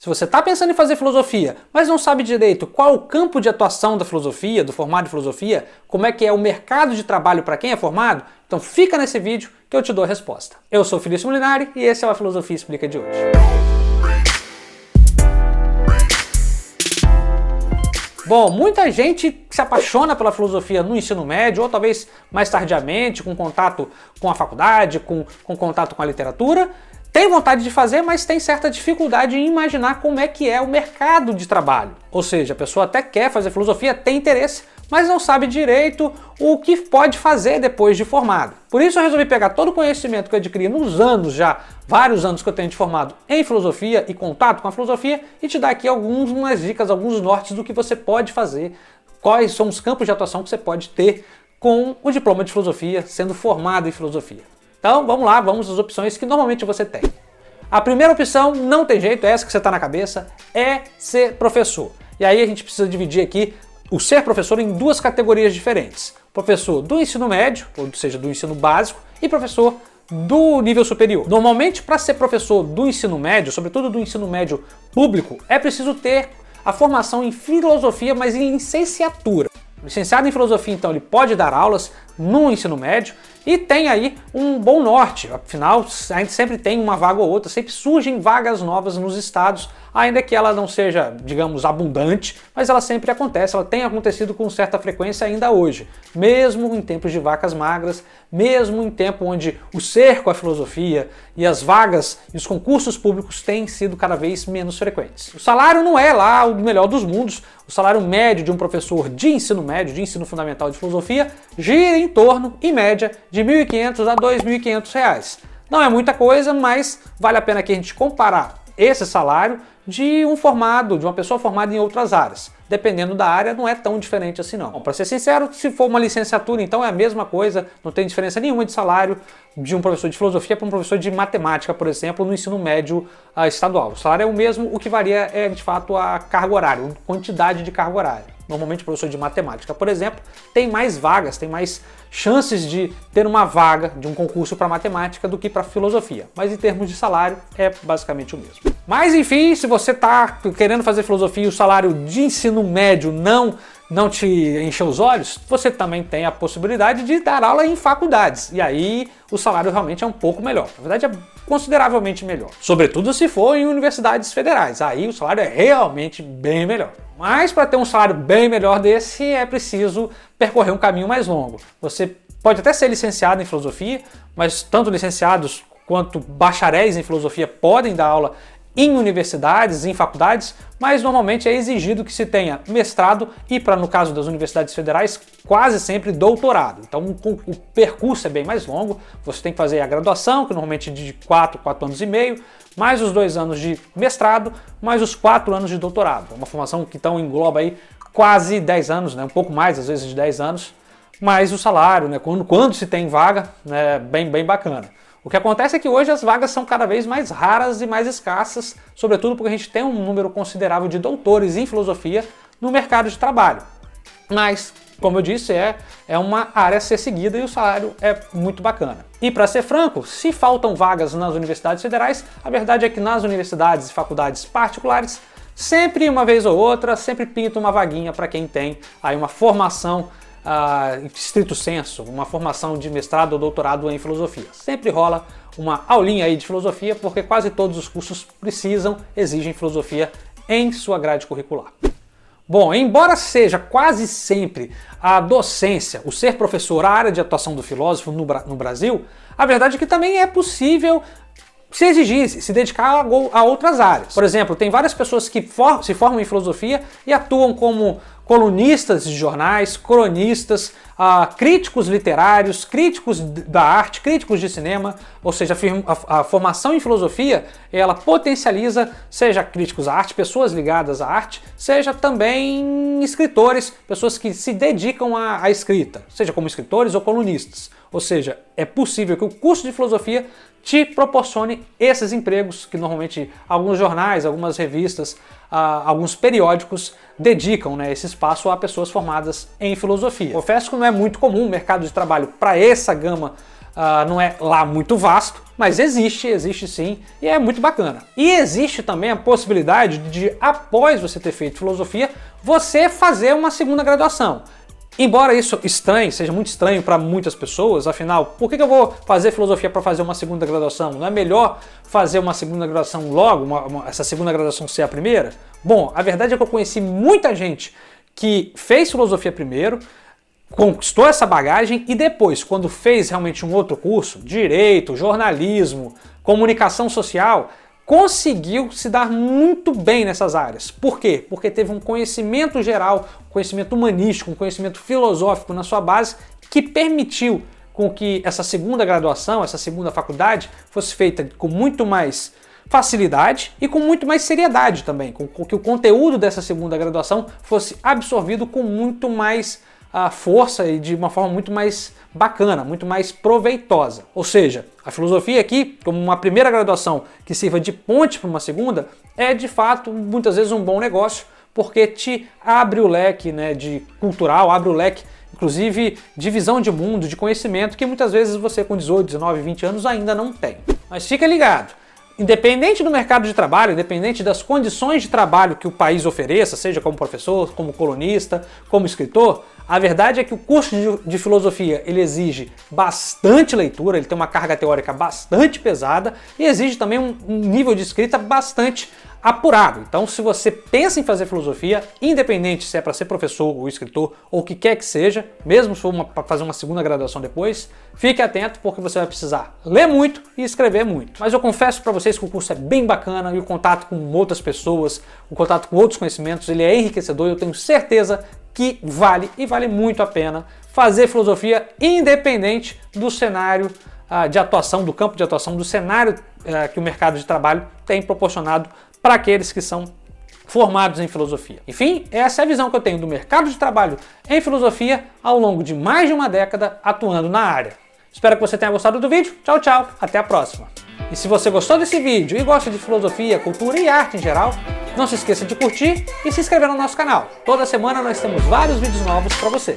Se você está pensando em fazer filosofia, mas não sabe direito qual o campo de atuação da filosofia, do formado em filosofia, como é que é o mercado de trabalho para quem é formado, então fica nesse vídeo que eu te dou a resposta. Eu sou Felício Molinari e esse é o A Filosofia Explica de hoje. Bom, muita gente se apaixona pela filosofia no ensino médio, ou talvez mais tardiamente, com contato com a faculdade, com contato com a literatura. Tem vontade de fazer, mas tem certa dificuldade em imaginar como é que é o mercado de trabalho. Ou seja, a pessoa até quer fazer filosofia, tem interesse, mas não sabe direito o que pode fazer depois de formado. Por isso eu resolvi pegar todo o conhecimento que eu adquiri nos anos já, vários anos que eu tenho de formado em filosofia e contato com a filosofia, e te dar aqui algumas dicas, alguns nortes do que você pode fazer, quais são os campos de atuação que você pode ter com o diploma de filosofia, sendo formado em filosofia. Então vamos lá, vamos às opções que normalmente você tem. A primeira opção, não tem jeito, é essa que você está na cabeça, é ser professor. E aí a gente precisa dividir aqui o ser professor em duas categorias diferentes. Professor do ensino médio, ou seja, do ensino básico, e professor do nível superior. Normalmente, para ser professor do ensino médio, sobretudo do ensino médio público, é preciso ter a formação em filosofia, mas em licenciatura. O licenciado em filosofia, então, ele pode dar aulas no ensino médio e tem aí um bom norte. Afinal, a gente sempre tem uma vaga ou outra, sempre surgem vagas novas nos estados, ainda que ela não seja, digamos, abundante, mas ela sempre acontece, ela tem acontecido com certa frequência ainda hoje. Mesmo em tempos de vacas magras, mesmo em tempo onde o cerco à filosofia e as vagas e os concursos públicos têm sido cada vez menos frequentes. O salário não é lá o melhor dos mundos. O salário médio de um professor de ensino médio, de ensino fundamental de filosofia, gira em torno, em média, de R$ 1.500 a R$ 2.500. Não é muita coisa, mas vale a pena que a gente comparar esse salário de uma pessoa formada em outras áreas. Dependendo da área, não é tão diferente assim não. Para ser sincero, se for uma licenciatura, então é a mesma coisa, não tem diferença nenhuma de salário de um professor de filosofia para um professor de matemática, por exemplo, no ensino médio estadual. O salário é o mesmo, o que varia é, de fato, a carga horária, a quantidade de carga horária. Normalmente o professor de matemática, por exemplo, tem mais vagas, tem mais chances de ter uma vaga de um concurso para matemática do que para filosofia. Mas em termos de salário, é basicamente o mesmo. Mas enfim, se você está querendo fazer filosofia e o salário de ensino médio não te encheu os olhos, você também tem a possibilidade de dar aula em faculdades. E aí o salário realmente é um pouco melhor. Na verdade é consideravelmente melhor. Sobretudo se for em universidades federais. Aí o salário é realmente bem melhor. Mas para ter um salário bem melhor desse é preciso percorrer um caminho mais longo. Você pode até ser licenciado em filosofia, mas tanto licenciados quanto bacharéis em filosofia podem dar aula em universidades, em faculdades, mas normalmente é exigido que se tenha mestrado e, no caso das universidades federais, quase sempre doutorado. Então o percurso é bem mais longo, você tem que fazer a graduação, que normalmente é de 4 anos e meio, mais os 2 anos de mestrado, mais os 4 anos de doutorado. É uma formação que então engloba aí quase 10 anos, né? Um pouco mais às vezes de 10 anos, mas o salário, né? quando se tem vaga, é bem bacana. O que acontece é que hoje as vagas são cada vez mais raras e mais escassas, sobretudo porque a gente tem um número considerável de doutores em filosofia no mercado de trabalho. Mas, como eu disse, é uma área a ser seguida e o salário é muito bacana. E para ser franco, se faltam vagas nas universidades federais, a verdade é que nas universidades e faculdades particulares, sempre uma vez ou outra, sempre pinta uma vaguinha para quem tem aí uma formação em estrito senso, uma formação de mestrado ou doutorado em filosofia. Sempre rola uma aulinha aí de filosofia, porque quase todos os cursos exigem filosofia em sua grade curricular. Bom, embora seja quase sempre a docência, o ser professor, a área de atuação do filósofo no Brasil, a verdade é que também é possível se exigir, se dedicar a outras áreas. Por exemplo, tem várias pessoas que se formam em filosofia e atuam como colunistas de jornais, cronistas, críticos literários, críticos da arte, críticos de cinema, ou seja, a formação em filosofia, ela potencializa, seja críticos à arte, pessoas ligadas à arte, seja também escritores, pessoas que se dedicam à escrita, seja como escritores ou colunistas. Ou seja, é possível que o curso de filosofia te proporcione esses empregos que normalmente alguns jornais, algumas revistas, alguns periódicos dedicam, né, esse espaço a pessoas formadas em filosofia. Confesso que não é muito comum o mercado de trabalho para essa gama não é lá muito vasto, mas existe sim, e é muito bacana. E existe também a possibilidade de, após você ter feito filosofia, você fazer uma segunda graduação. Embora isso seja muito estranho para muitas pessoas, afinal, por que eu vou fazer filosofia para fazer uma segunda graduação? Não é melhor fazer uma segunda graduação logo, essa segunda graduação ser a primeira? Bom, a verdade é que eu conheci muita gente que fez filosofia primeiro, conquistou essa bagagem e depois, quando fez realmente um outro curso, direito, jornalismo, comunicação social, conseguiu se dar muito bem nessas áreas. Por quê? Porque teve um conhecimento geral, um conhecimento humanístico, um conhecimento filosófico na sua base que permitiu com que essa segunda graduação, essa segunda faculdade fosse feita com muito mais facilidade e com muito mais seriedade também, com que o conteúdo dessa segunda graduação fosse absorvido com muito mais força e de uma forma muito mais bacana, muito mais proveitosa. Ou seja, a filosofia aqui, como uma primeira graduação que sirva de ponte para uma segunda, é de fato muitas vezes um bom negócio, porque te abre o leque, né, de cultural, abre o leque inclusive de visão de mundo, de conhecimento, que muitas vezes você com 18, 19, 20 anos ainda não tem. Mas fica ligado, independente do mercado de trabalho, independente das condições de trabalho que o país ofereça, seja como professor, como colunista, como escritor, a verdade é que o curso de filosofia ele exige bastante leitura, ele tem uma carga teórica bastante pesada e exige também um nível de escrita bastante apurado. Então, se você pensa em fazer filosofia, independente se é para ser professor ou escritor ou o que quer que seja, mesmo se for para fazer uma segunda graduação depois, fique atento porque você vai precisar ler muito e escrever muito. Mas eu confesso para vocês que o curso é bem bacana e o contato com outras pessoas, o contato com outros conhecimentos, ele é enriquecedor e eu tenho certeza que vale muito a pena fazer filosofia independente do cenário de atuação, do campo de atuação, do cenário que o mercado de trabalho tem proporcionado para aqueles que são formados em filosofia. Enfim, essa é a visão que eu tenho do mercado de trabalho em filosofia ao longo de mais de uma década atuando na área. Espero que você tenha gostado do vídeo. Tchau, tchau. Até a próxima. E se você gostou desse vídeo e gosta de filosofia, cultura e arte em geral, não se esqueça de curtir e se inscrever no nosso canal. Toda semana nós temos vários vídeos novos para você.